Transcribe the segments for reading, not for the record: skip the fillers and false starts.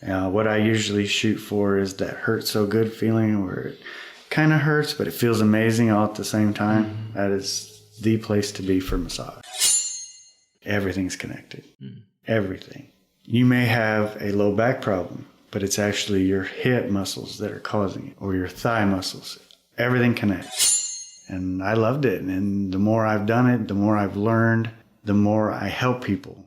What I usually shoot for is that hurt so good feeling where it kind of hurts, but it feels amazing all at the same time. Mm-hmm. That is the place to be for massage. Everything's connected. Mm. Everything. You may have a low back problem, but it's actually your hip muscles that are causing it, or your thigh muscles. Everything connects. And I loved it. And the more I've done it, the more I've learned, the more I help people.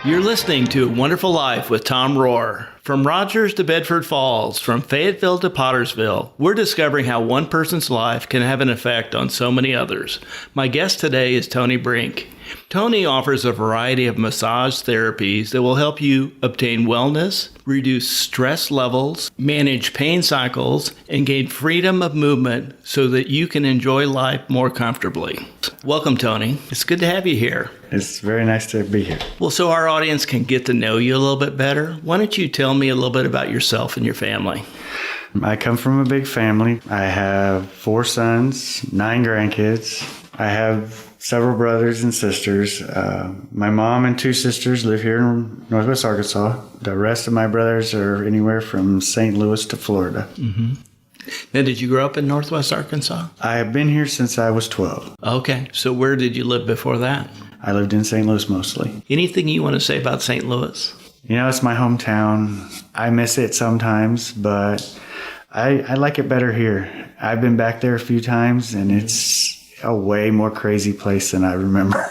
You're listening to A Wonderful Life with Tom Rohr. From Rogers to Bedford Falls, from Fayetteville to Pottersville, we're discovering how one person's life can have an effect on so many others. My guest today is Tony Brink. Tony offers a variety of massage therapies that will help you obtain wellness, reduce stress levels, manage pain cycles, and gain freedom of movement so that you can enjoy life more comfortably. Welcome, Tony. It's good to have you here. It's very nice to be here. Well, so our audience can get to know you a little bit better, why don't you tell me a little bit about yourself and your family? I come from a big family. I have 4 sons, 9 grandkids. I have several brothers and sisters. My mom and 2 sisters live here in Northwest Arkansas. The rest of my brothers are anywhere from St. Louis to Florida. Mm-hmm. Now, did you grow up in Northwest Arkansas? I have been here since I was 12. Okay. So where did you live before that? I lived in St. Louis mostly. Anything you want to say about St. Louis? You know, it's my hometown. I miss it sometimes, but I like it better here. I've been back there a few times, and it's a way more crazy place than I remember.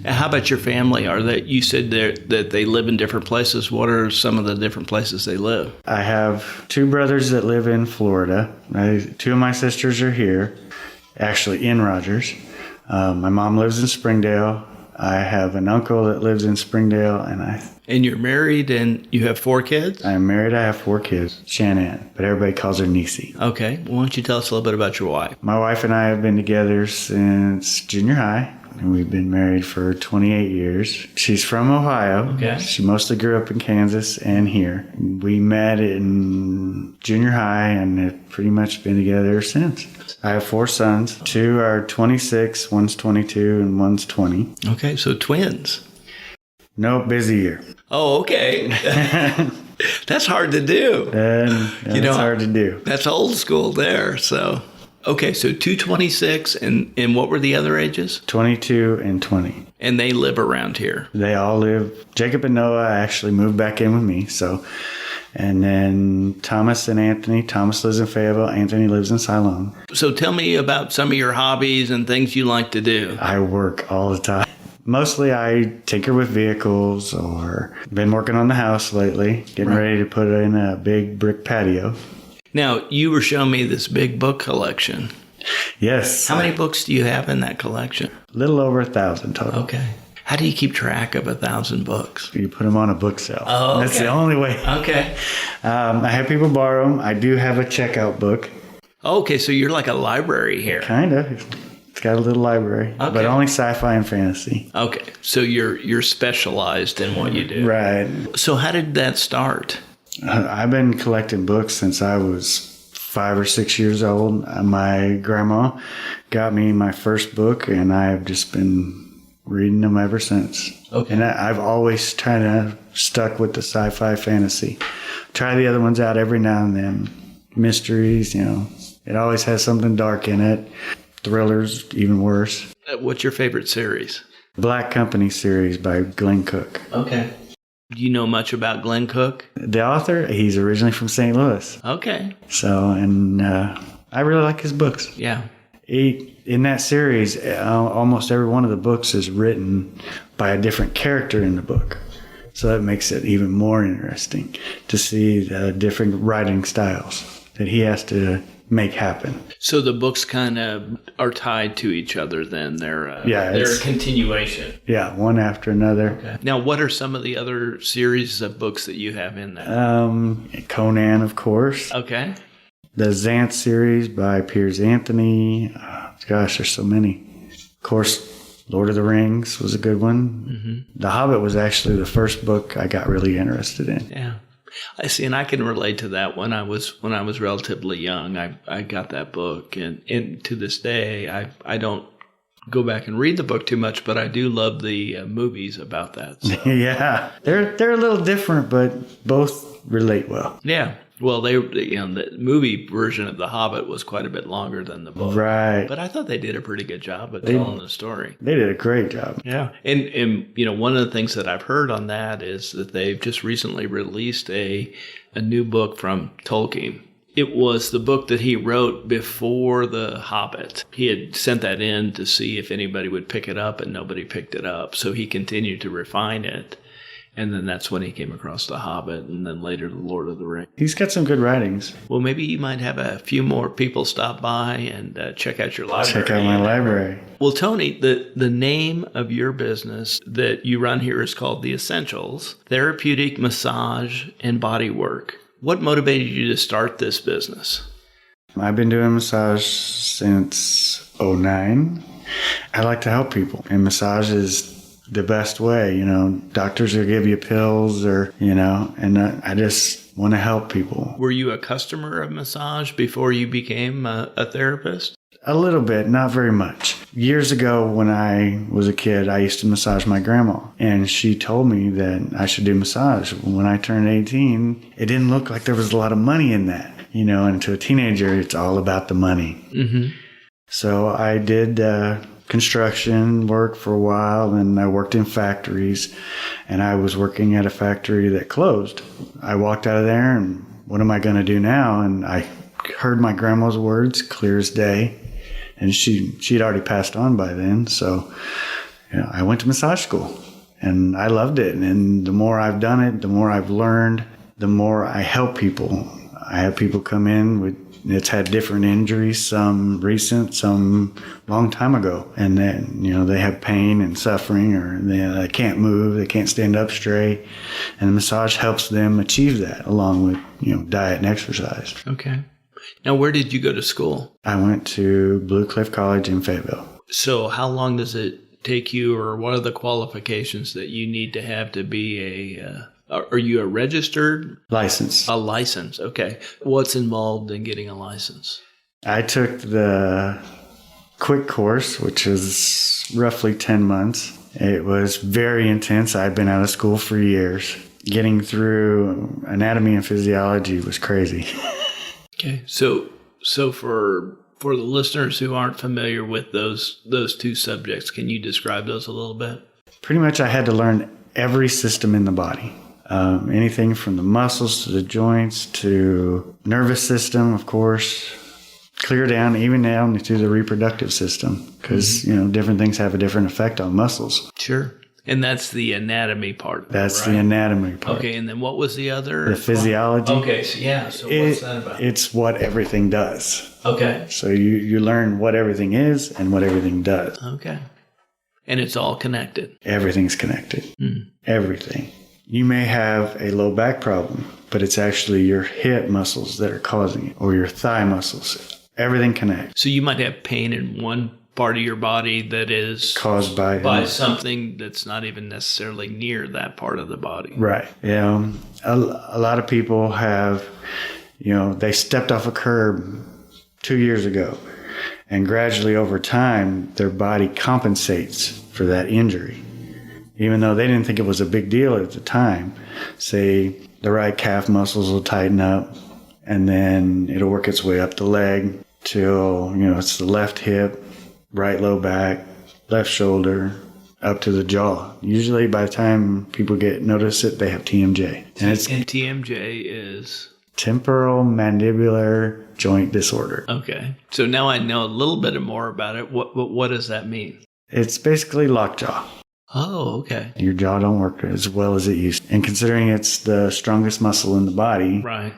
How about your family? You said that they live in different places. What are some of the different places they live? I have 2 brothers that live in Florida. 2 of my sisters are here, actually in Rogers. My mom lives in Springdale. I have an uncle that lives in Springdale, And you're married and you have 4 kids? I'm married. I have 4 kids. Shannon, but everybody calls her Niecy. Okay. Well, why don't you tell us a little bit about your wife? My wife and I have been together since junior high, and we've been married for 28 years. She's from Ohio. Okay. She mostly grew up in Kansas and here. We met in junior high and have pretty much been together ever since. I have 4 sons. 2 are 26, one's 22, and one's 20. Okay, so twins. No, busy year. Oh, okay. That's hard to do. That's hard to do. That's old school there. So, okay, so 2 26, and what were the other ages? 22 and 20. And they live around here. They all live. Jacob and Noah actually moved back in with me, so... And then Thomas and Anthony. Thomas lives in Fayetteville. Anthony lives in Siloam. So tell me about some of your hobbies and things you like to do. I work all the time. Mostly I tinker with vehicles, or been working on the house lately, getting ready to put in a big brick patio. Now, you were showing me this big book collection. Yes. How many books do you have in that collection? A little over 1,000 total. Okay. How do you keep track of 1,000 books? You put them on a book shelf. Oh, okay. That's the only way. Okay. I have people borrow them. I do have a checkout book. Okay, so you're like a library here. Kind of. It's got a little library, but only sci-fi and fantasy. Okay, so you're specialized in what you do. Right. So how did that start? I've been collecting books since I was 5 or 6 years old. My grandma got me my first book, and I've just been reading them ever since. Okay. And I've always kind of stuck with the sci-fi fantasy. Try the other ones out every now and then. Mysteries, it always has something dark in it. Thrillers, even worse. What's your favorite series? Black Company series by Glenn Cook. Okay. Do you know much about Glenn Cook? The author, he's originally from St. Louis. Okay. So, and I really like his books. Yeah. In that series, almost every one of the books is written by a different character in the book. So that makes it even more interesting to see the different writing styles that he has to make happen. So the books kind of are tied to each other then? They're a continuation. Yeah, one after another. Okay. Now, what are some of the other series of books that you have in there? Conan, of course. Okay. The Xanth series by Piers Anthony. Gosh, there's so many. Of course, Lord of the Rings was a good one. Mm-hmm. The Hobbit was actually the first book I got really interested in. Yeah. I see, and I can relate to that. When I was relatively young, I got that book, and to this day, I don't go back and read the book too much, but I do love the movies about that. So. Yeah, they're a little different, but both relate well. Yeah. Well, the movie version of The Hobbit was quite a bit longer than the book. Right. But I thought they did a pretty good job of telling the story. They did a great job. Yeah. And one of the things that I've heard on that is that they've just recently released a new book from Tolkien. It was the book that he wrote before The Hobbit. He had sent that in to see if anybody would pick it up, and nobody picked it up. So he continued to refine it. And then that's when he came across The Hobbit, and then later The Lord of the Rings. He's got some good writings. Well, maybe you might have a few more people stop by and check out your library. Check out my library. Well, Tony, the name of your business that you run here is called The Essentials Therapeutic Massage and Bodywork. What motivated you to start this business? I've been doing massage since 2009. I like to help people, and massage is the best way. Doctors will give you pills and I just want to help people. Were you a customer of massage before you became a therapist? A little bit, not very much. Years ago when I was a kid, I used to massage my grandma, and she told me that I should do massage. When I turned 18, it didn't look like there was a lot of money in that, and to a teenager, it's all about the money. Mm-hmm. So I did construction work for a while, and I worked in factories, and I was working at a factory that closed. I walked out of there, and what am I going to do now? And I heard my grandma's words clear as day, and she'd already passed on by then. So I went to massage school, and I loved it. And the more I've done it, the more I've learned, the more I help people. I have people come in it's had different injuries, some recent, some long time ago. And then, they have pain and suffering, or they can't move, they can't stand up straight. And the massage helps them achieve that, along with, diet and exercise. Okay. Now, where did you go to school? I went to Blue Cliff College in Fayetteville. So how long does it take you, or what are the qualifications that you need to have to be are you a registered? License. A license, okay. What's involved in getting a license? I took the quick course, which was roughly 10 months. It was very intense. I'd been out of school for years. Getting through anatomy and physiology was crazy. Okay, so for the listeners who aren't familiar with those two subjects, can you describe those a little bit? Pretty much I had to learn every system in the body. Anything from the muscles to the joints to nervous system, of course, clear down, even down to the reproductive system, because, different things have a different effect on muscles. Sure. And that's the anatomy part. That's the anatomy part. Okay, and then what was the other? The physiology. Okay, so what's that about? It's what everything does. Okay. So you learn what everything is and what everything does. Okay. And it's all connected. Everything's connected. Everything. You may have a low back problem, but it's actually your hip muscles that are causing it, or your thigh muscles. Everything connects. So you might have pain in one part of your body that is caused by something that's not even necessarily near that part of the body. Right. Yeah. A lot of people have, they stepped off a curb 2 years ago, and gradually over time, their body compensates for that injury. Even though they didn't think it was a big deal at the time. Say the right calf muscles will tighten up, and then it'll work its way up the leg till, it's the left hip, right low back, left shoulder, up to the jaw. Usually by the time people notice it, they have TMJ. And TMJ is? Temporal mandibular joint disorder. Okay. So now I know a little bit more about it. What does that mean? It's basically lockjaw. Oh, okay. Your jaw don't work as well as it used to. And considering it's the strongest muscle in the body. Right.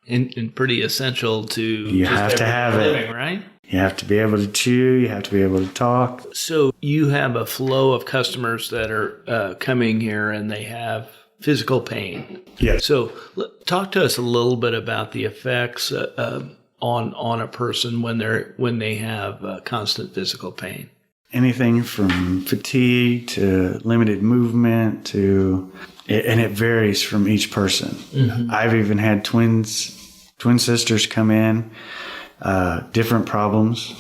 And pretty essential to you have to have living, it. Right? You have to be able to chew. You have to be able to talk. So you have a flow of customers that are coming here and they have physical pain. Yes. So talk to us a little bit about the effects on a person when they have constant physical pain. anything from fatigue to limited movement and it varies from each person. Mm-hmm. I've even had twin sisters come in, different problems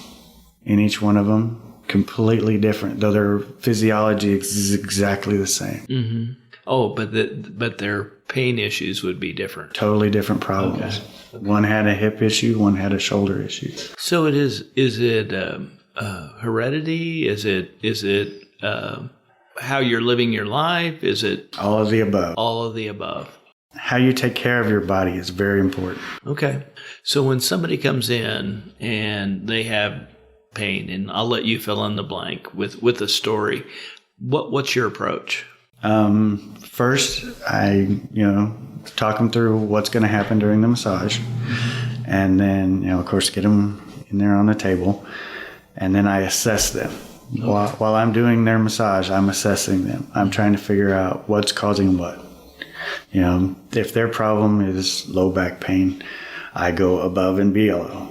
in each one of them, completely different, though their physiology is exactly the same. Mm-hmm. Oh, but their pain issues would be different. Totally different problems. Okay. One had a hip issue, one had a shoulder issue. So is it heredity? Is it how you're living your life? Is it all of the above? All of the above. How you take care of your body is very important. Okay. So when somebody comes in and they have pain, and I'll let you fill in the blank with a story, what's your approach? First, I talk them through what's going to happen during the massage, and then of course get them in there on the table, and then I assess them. Okay. While I'm doing their massage, I'm assessing them. I'm trying to figure out what's causing what. If their problem is low back pain, I go above and below,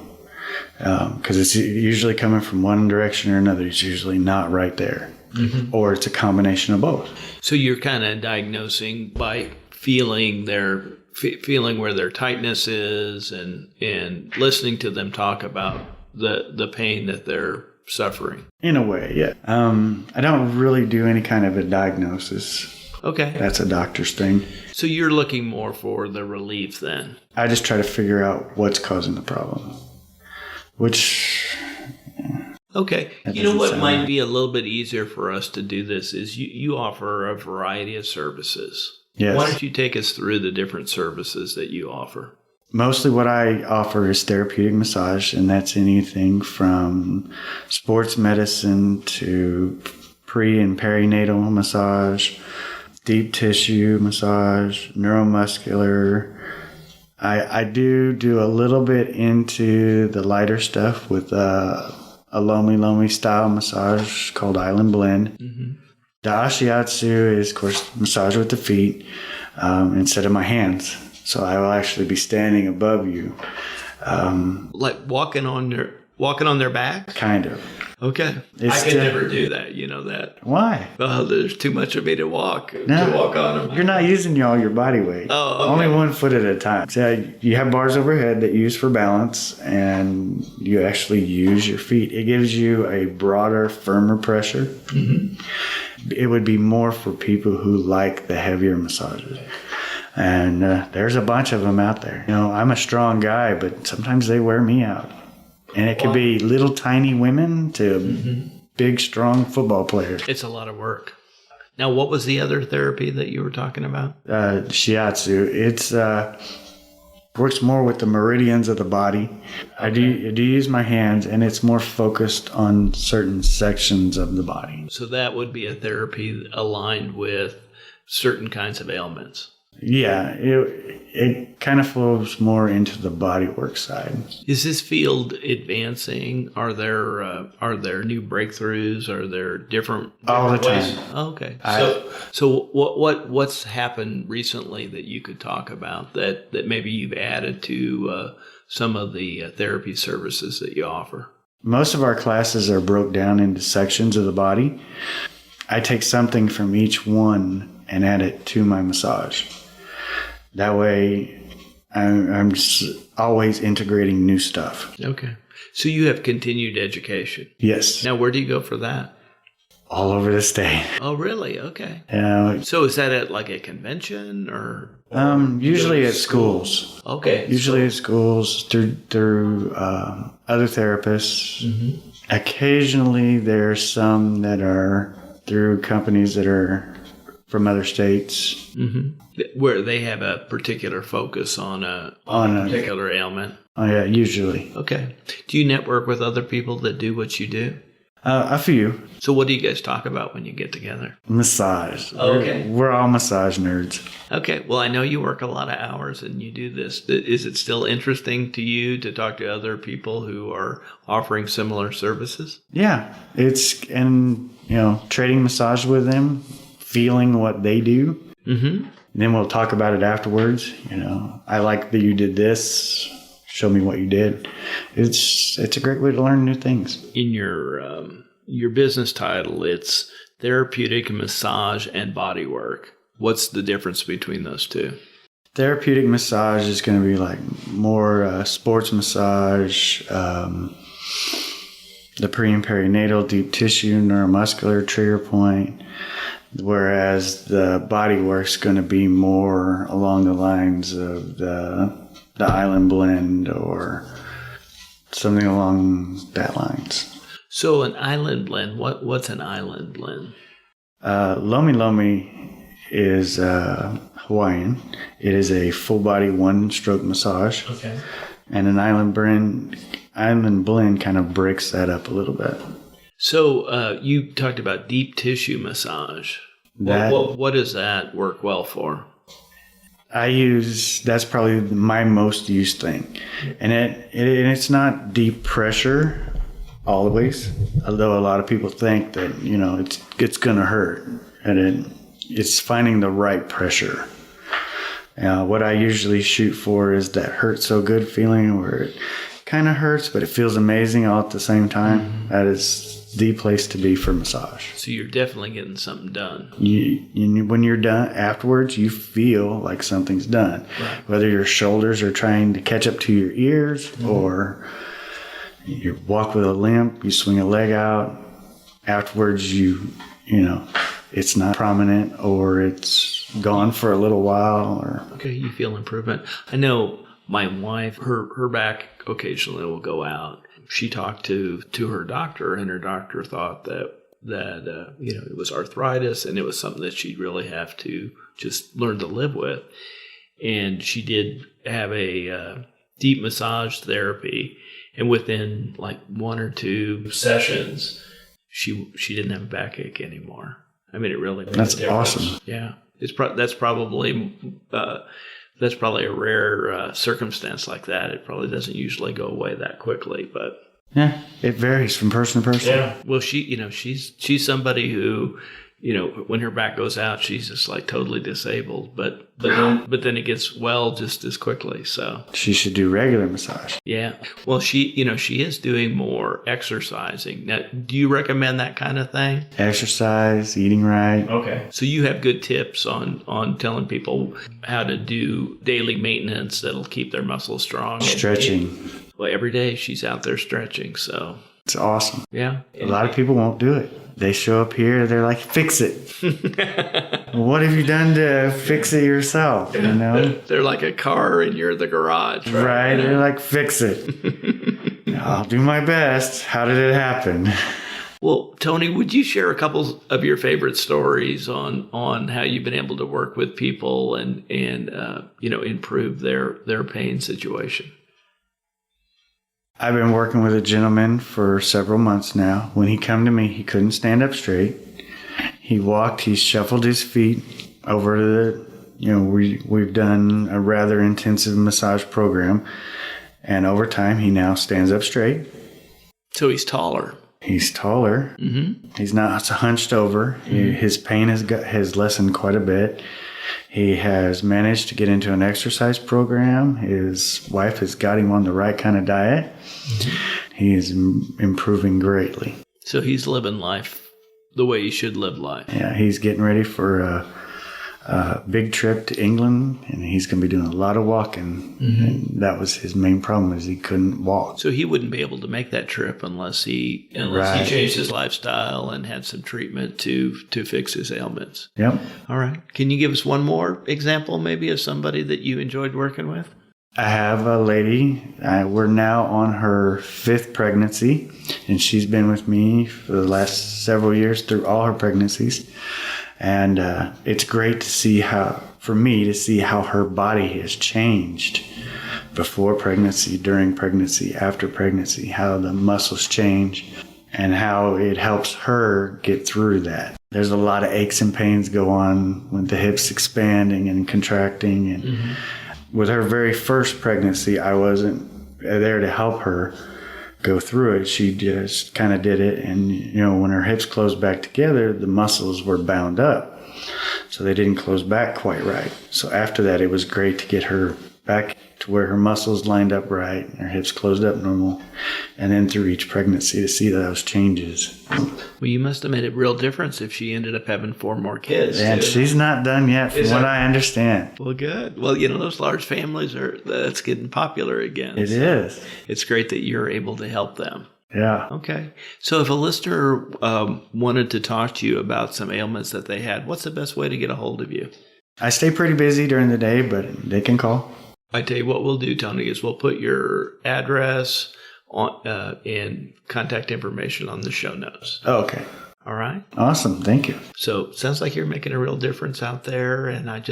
because it's usually coming from one direction or another. It's usually not right there. Mm-hmm. Or it's a combination of both. So you're kind of diagnosing by feeling where their tightness is and listening to them talk about the pain that they're suffering. In a way, yeah. I don't really do any kind of a diagnosis. Okay. That's a doctor's thing. So you're looking more for the relief then? I just try to figure out what's causing the problem. Which... Okay. You know what might be a little bit easier for us to do this is you offer a variety of services. Yes. Why don't you take us through the different services that you offer? Mostly what I offer is therapeutic massage, and that's anything from sports medicine to pre- and perinatal massage, deep tissue massage, neuromuscular. I do a little bit into the lighter stuff with a Lomi style massage called Island Blend. Mm-hmm. The Ashiatsu is, of course, massage with the feet instead of my hands. So I will actually be standing above you. Like walking on their back? Kind of. Okay. I could never do that. You know that. Why? There's too much of me to walk on them. You're not using all your body weight. Oh, okay. Only 1 foot at a time. So you have bars overhead that you use for balance, and you actually use your feet. It gives you a broader, firmer pressure. Mm-hmm. It would be more for people who like the heavier massages. And there's a bunch of them out there. I'm a strong guy, but sometimes they wear me out. And it could be little tiny women to big, strong football players. It's a lot of work. Now, what was the other therapy that you were talking about? Shiatsu. It's works more with the meridians of the body. Okay. I do use my hands, and it's more focused on certain sections of the body. So that would be a therapy aligned with certain kinds of ailments. Yeah, it kind of flows more into the bodywork side. Is this field advancing? Are there new breakthroughs? Are there different all the ways? time? Oh, okay. So what's happened recently that you could talk about that maybe you've added to some of the therapy services that you offer? Most of our classes are broke down into sections of the body. I take something from each one and add it to my massage. That way, I'm just always integrating new stuff. Okay. So you have continued education? Yes. Now, where do you go for that? All over the state. Oh, really? Okay. So is that at like a convention or usually at schools. Okay. Usually at schools through other therapists. Mm-hmm. Occasionally, there's some that are through companies that are from other states. Mm-hmm. Where they have a particular focus on a particular ailment. Oh, yeah, usually. Okay. Do you network with other people that do what you do? A few. So what do you guys talk about when you get together? Massage. Okay. We're all massage nerds. Okay. Well, I know you work a lot of hours and you do this. Is it still interesting to you to talk to other people who are offering similar services? Yeah. Trading massage with them, feeling what they do. Mm-hmm. And then we'll talk about it afterwards. I like that you did this. Show me what you did. It's a great way to learn new things. In your your business title, it's Therapeutic Massage and Bodywork. What's the difference between those two? Therapeutic massage is going to be like more sports massage, the pre and perinatal deep tissue, neuromuscular trigger point, whereas the bodywork's going to be more along the lines of the island blend or something along that lines. So an island blend, what's an island blend? Lomi Lomi is Hawaiian. It is a full body one stroke massage. Okay. And an island blend kind of breaks that up a little bit. So you talked about deep tissue massage. What does that work well for? That's probably my most used thing. And it's not deep pressure always, although a lot of people think that, it's going to hurt. And it's finding the right pressure. What I usually shoot for is that hurt so good feeling where it kind of hurts, but it feels amazing all at the same time. Mm-hmm. That is the place to be for massage. So you're definitely getting something done. When you're done, afterwards, you feel like something's done. Right. Whether your shoulders are trying to catch up to your ears, mm-hmm. or you walk with a limp, you swing a leg out. Afterwards, it's not prominent or it's gone for a little while. Okay, you feel improvement. I know my wife, her back occasionally will go out. She talked to her doctor, and her doctor thought that it was arthritis and it was something that she'd really have to just learn to live with. And she did have a deep massage therapy, and within like 1 or 2 sessions, she didn't have a backache anymore. I mean, it really made That's a difference. Awesome. Yeah, that's probably a rare circumstance like that. It probably doesn't usually go away that quickly, but yeah, it varies from person to person. Yeah. Well, she's somebody who, when her back goes out, she's just like totally disabled, but then it gets well just as quickly. So she should do regular massage. Yeah. Well, she is doing more exercising. Now, do you recommend that kind of thing? Exercise, eating right. Okay. So you have good tips on telling people how to do daily maintenance that'll keep their muscles strong. Stretching. Well, every day she's out there stretching, so. It's awesome. Yeah. A lot of people won't do it. They show up here, they're like, fix it. What have you done to fix it yourself? They're like a car and you're the garage. Right? They're like, fix it. I'll do my best. How did it happen? Well, Tony, would you share a couple of your favorite stories on how you've been able to work with people and improve their pain situation? I've been working with a gentleman for several months now. When he come to me, he couldn't stand up straight. He walked, he shuffled his feet over to we've done a rather intensive massage program. And over time, he now stands up straight. So he's taller. He's taller. Mm-hmm. He's not hunched over. Mm-hmm. His pain has lessened quite a bit. He has managed to get into an exercise program. His wife has got him on the right kind of diet. Mm-hmm. He is improving greatly. So he's living life the way he should live life. Yeah, he's getting ready for a big trip to England, and he's going to be doing a lot of walking. Mm-hmm. And that was his main problem, is he couldn't walk. So he wouldn't be able to make that trip unless he changed his lifestyle and had some treatment to fix his ailments. Yep. All right. Can you give us one more example maybe of somebody that you enjoyed working with? I have a lady. We're now on her 5th pregnancy, and she's been with me for the last several years through all her pregnancies. And it's great to see how her body has changed before pregnancy, during pregnancy, after pregnancy, how the muscles change and how it helps her get through that. There's a lot of aches and pains go on with the hips expanding and contracting. And mm-hmm. With her very first pregnancy, I wasn't there to help her go through it. She just kind of did it, and when her hips closed back together, the muscles were bound up, so they didn't close back quite right. So after that, it was great to get her back to to where her muscles lined up right, her hips closed up normal, and then through each pregnancy to see those changes. Well, you must have made a real difference if she ended up having 4 more kids. And too. she's not done yet, from what I understand. Well, good. Well, those large families that's getting popular again. It is. It's great that you're able to help them. Yeah. Okay. So if a listener wanted to talk to you about some ailments that they had, what's the best way to get a hold of you? I stay pretty busy during the day, but they can call. I tell you what we'll do, Tony, is we'll put your address and contact information on the show notes. Oh, okay. All right. Awesome. Thank you. So sounds like you're making a real difference out there, and I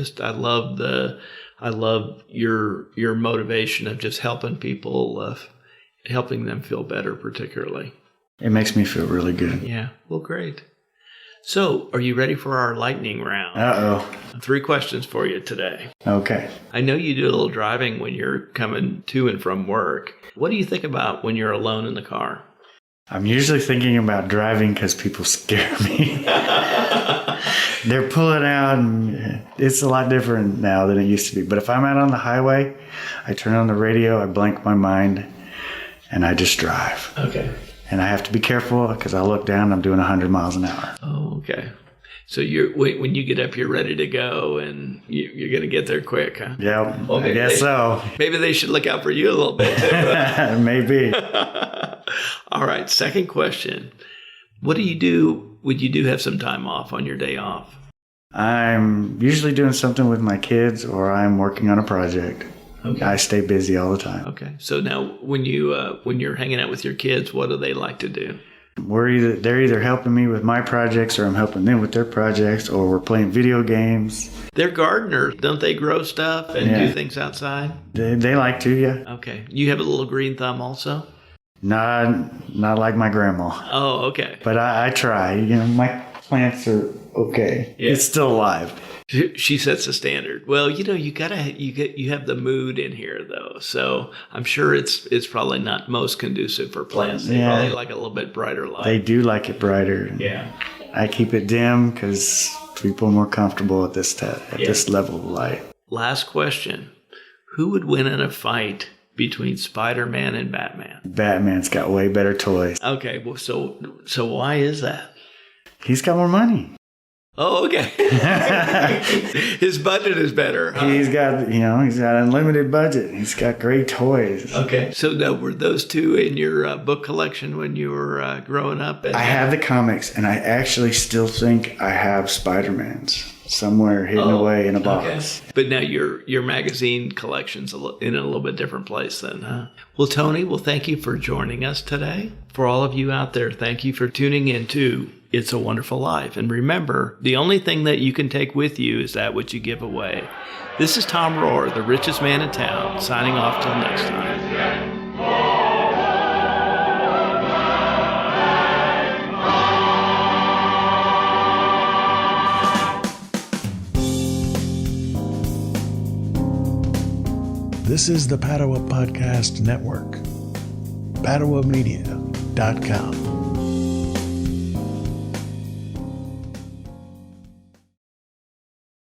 love your motivation of just helping people, helping them feel better, particularly. It makes me feel really good. Yeah. Well, great. So, are you ready for our lightning round? Uh-oh. 3 questions for you today. Okay. I know you do a little driving when you're coming to and from work. What do you think about when you're alone in the car? I'm usually thinking about driving because people scare me. They're pulling out, and it's a lot different now than it used to be. But if I'm out on the highway, I turn on the radio, I blank my mind, and I just drive. Okay. And I have to be careful because I look down, I'm doing 100 miles an hour. Oh, okay. So when you get up, you're ready to go, and you're going to get there quick, huh? Yep, Well, I guess so. Maybe they should look out for you a little bit, too. Maybe. All right, second question. What do you do when you do have some time off on your day off? I'm usually doing something with my kids, or I'm working on a project. Okay. I stay busy all the time. Okay. So now when you're hanging out with your kids, what do they like to do? They're either helping me with my projects, or I'm helping them with their projects, or we're playing video games. They're gardeners. Don't they grow stuff and do things outside? They like to, yeah. Okay. You have a little green thumb also? Not like my grandma. Oh, okay. But I try. My plants are okay. Yeah. It's still alive. She sets the standard. Well, you have the mood in here though, so I'm sure it's probably not most conducive for plants. They probably like a little bit brighter light. They do like it brighter. Yeah. I keep it dim because people are more comfortable at this level of light. Last question: who would win in a fight between Spider-Man and Batman? Batman's got way better toys. Okay, well, so why is that? He's got more money. Oh, okay. His budget is better. Huh? He's got unlimited budget. He's got great toys. Okay. So now, were those 2 in your book collection when you were growing up? I have the comics, and I actually still think I have Spider-Man's somewhere hidden away in a box. Okay. But now your magazine collection's in a little bit different place then, huh? Well, Tony, thank you for joining us today. For all of you out there, thank you for tuning in to It's a Wonderful Life. And remember, the only thing that you can take with you is that which you give away. This is Tom Rohr, the richest man in town, signing off till next time. This is the Padua Podcast Network. PaduaMedia.com